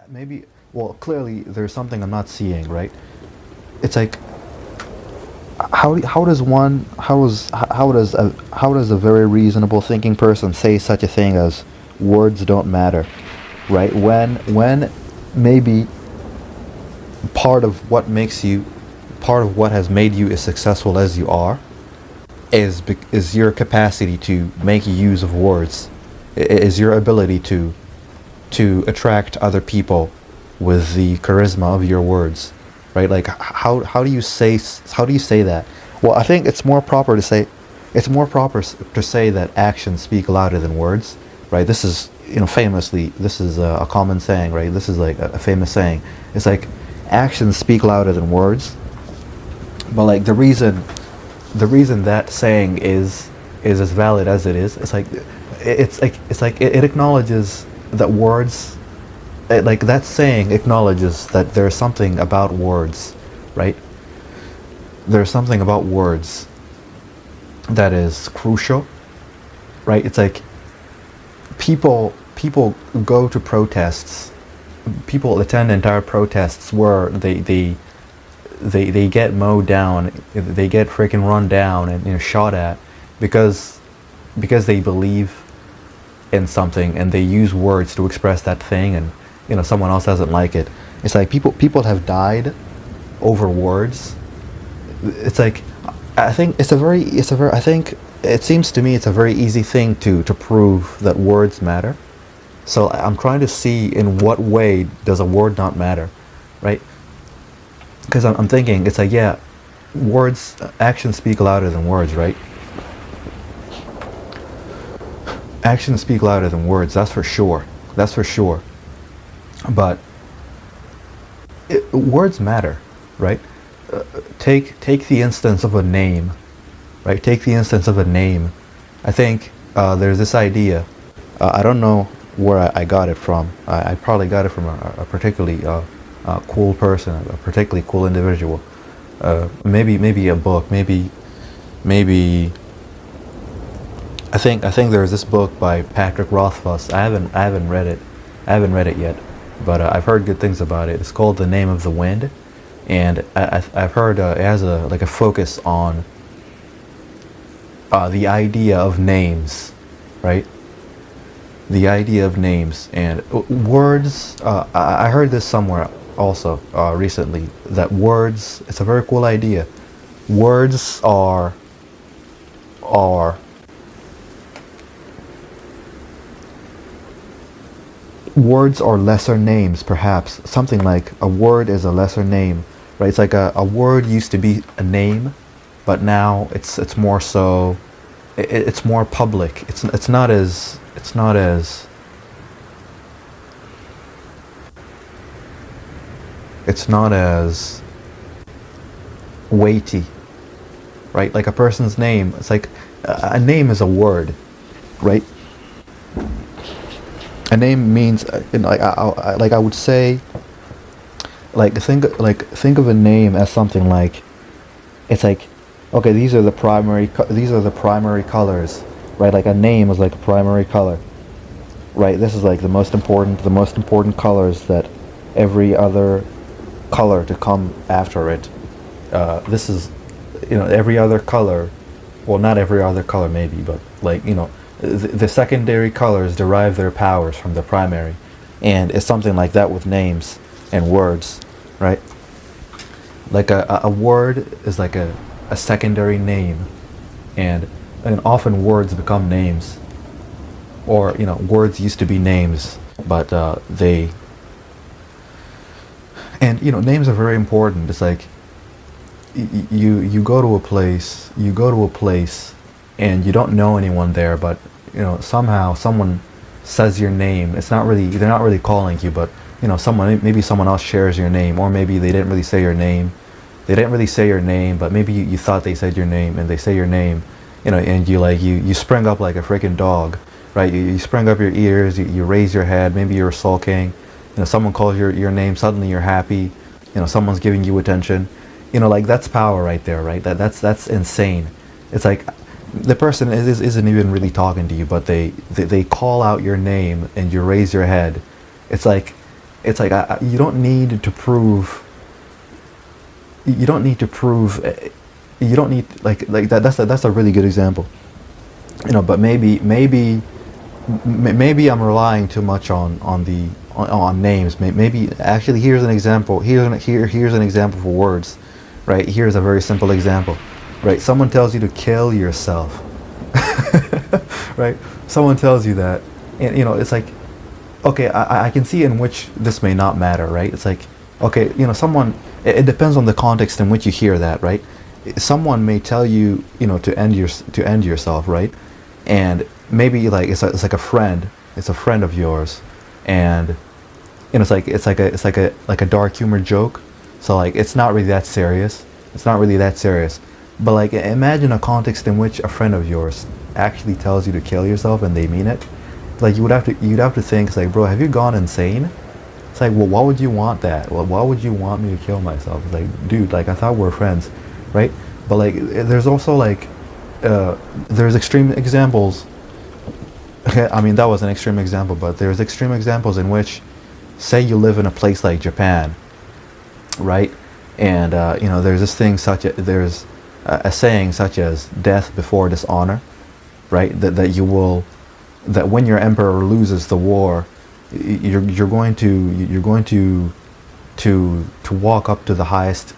maybe, well, clearly there's something I'm not seeing, right? It's like, how does one how does a very reasonable thinking person say such a thing as words don't matter, right? When maybe part of what makes you part of what has made you as successful as you are is your capacity to make use of words, is your ability to attract other people with the charisma of your words, right? Like how do you say that? Well, I think it's more proper to say that actions speak louder than words, right? This is, famously, this is a common saying, right? This is like a famous saying. It's like actions speak louder than words, but like the reason that saying is as valid as it is, it acknowledges that words, like that saying acknowledges that there's something about words, right? There's something about words that is crucial, right? It's like people go to protests, people attend entire protests where they get mowed down, they get freaking run down and, shot at because they believe in something and they use words to express that thing, and someone else doesn't like it. It's like people have died over words. It's like, I think it seems to me it's a very easy thing to prove that words matter. So I'm trying to see in what way does a word not matter, right? Because I'm thinking it's like, yeah, words, actions speak louder than words, right? Actions speak louder than words, that's for sure. That's for sure. But words matter, right? Take the instance of a name, right? Take the instance of a name. I think there's this idea. I don't know where I got it from. I probably got it from a particularly cool person, a particularly cool individual. Maybe a book. Maybe. I think there's this book by Patrick Rothfuss. I haven't read it. I haven't read it yet, but I've heard good things about it. It's called The Name of the Wind, and I've heard it has a focus on the idea of names, right? The idea of names and words. I heard this somewhere also recently, that words. It's a very cool idea. Words are words are lesser names, perhaps. Something like a word is a lesser name, right? It's like a word used to be a name, but now it's more so. It's more public. It's not as weighty, right? Like a person's name. It's like a name is a word, right? A name means, like I would say, think of a name as something like, it's like, okay, these are the primary colors, right? Like a name is like a primary color, right? This is like the most important colors that every other color to come after it. This is, every other color, well, not every other color maybe, but like, the secondary colors derive their powers from the primary, and it's something like that with names and words, right? Like a word is like a secondary name, and often words become names, or words used to be names, but they and names are very important. It's like you go to a place and you don't know anyone there, but somehow someone says your name. They're not really calling you, but maybe someone else shares your name, or maybe they didn't really say your name. They didn't really say your name, but maybe you thought they said your name, and they say your name, and you spring up like a freaking dog, right? You spring up your ears, you raise your head, maybe you're sulking, someone calls your name, suddenly you're happy, someone's giving you attention, like that's power right there, right? That's insane. It's like the person isn't even really talking to you, but they call out your name and you raise your head. It's like It's like you don't need to prove. You don't need to prove. You don't need like that. That's a really good example. But maybe I'm relying too much on names. Maybe actually here's an example. Here's an example for words, right? Here's a very simple example, right? Someone tells you to kill yourself, right? Someone tells you that, and it's like, okay, I can see in which this may not matter, right? It's like, okay, someone. It depends on the context in which you hear that, right? Someone may tell you, to end yourself, right? And maybe like it's like a friend. It's a friend of yours, and it's like a dark humor joke. So like it's not really that serious. It's not really that serious. But like imagine a context in which a friend of yours actually tells you to kill yourself and they mean it. Like you'd have to think, it's like, bro, have you gone insane? It's like, well, why would you want that? Well, why would you want me to kill myself? It's like, dude, like I thought we were friends, right? But like there's also like there's extreme examples. Okay, I mean that was an extreme example, but there's extreme examples in which, say you live in a place like Japan, right? And there's this thing there's a saying such as death before dishonor, right? That when your emperor loses the war, you're going to walk up to the highest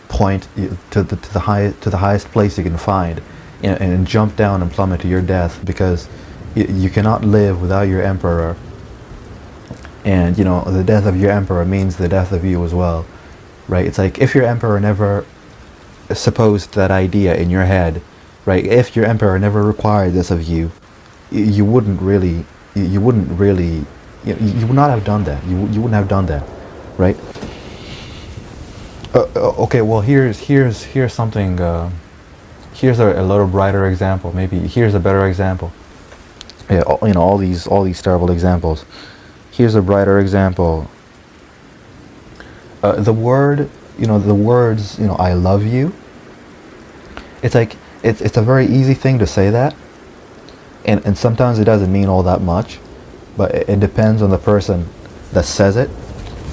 point, to the highest place you can find, and jump down and plummet to your death, because you cannot live without your emperor, and the death of your emperor means the death of you as well, right? It's like if your emperor never supposed that idea in your head, right? If your emperor never required this of you, you wouldn't really, you would not have done that. You wouldn't have done that, right? Okay, well here's something. Here's a little brighter example. Maybe here's a better example. Yeah, all these terrible examples. Here's a brighter example. The words, I love you. It's like it's a very easy thing to say that, and sometimes it doesn't mean all that much, but it depends on the person that says it,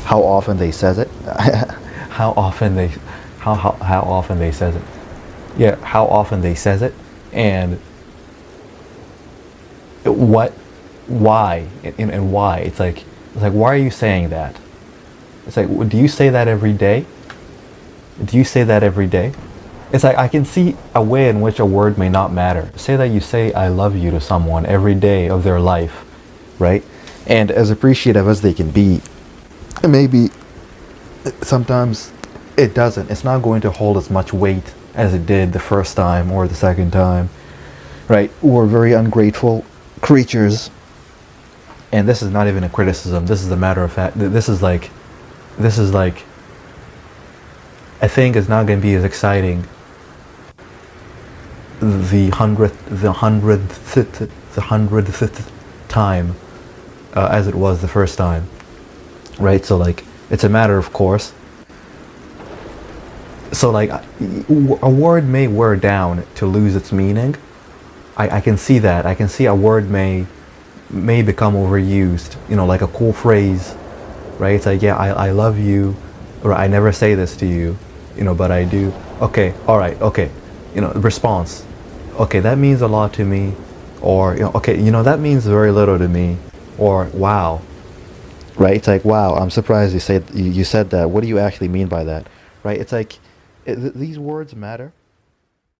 how often they says it, how often they how often they says it. Yeah, how often they says it, and why, and why. It's like why are you saying that? It's like, do you say that every day? Do you say that every day? It's like I can see a way in which a word may not matter. Say that you say I love you to someone every day of their life, right? And as appreciative as they can be, maybe sometimes it doesn't. It's not going to hold as much weight as it did the first time or the second time, right? We're very ungrateful creatures, and this is not even a criticism. This is a matter of fact. This is like, I think it's not going to be as exciting the hundredth time as it was the first time, right? So like it's a matter of course. So like a word may wear down to lose its meaning. I can see that. I can see a word may become overused. Like a cool phrase, right? It's like, yeah, I love you, or I never say this to you, but I do. Okay, all right, okay. Response. Okay, that means a lot to me, or okay, that means very little to me, or wow. Right? It's like, wow, I'm surprised you said that. What do you actually mean by that? Right? It's like these words matter.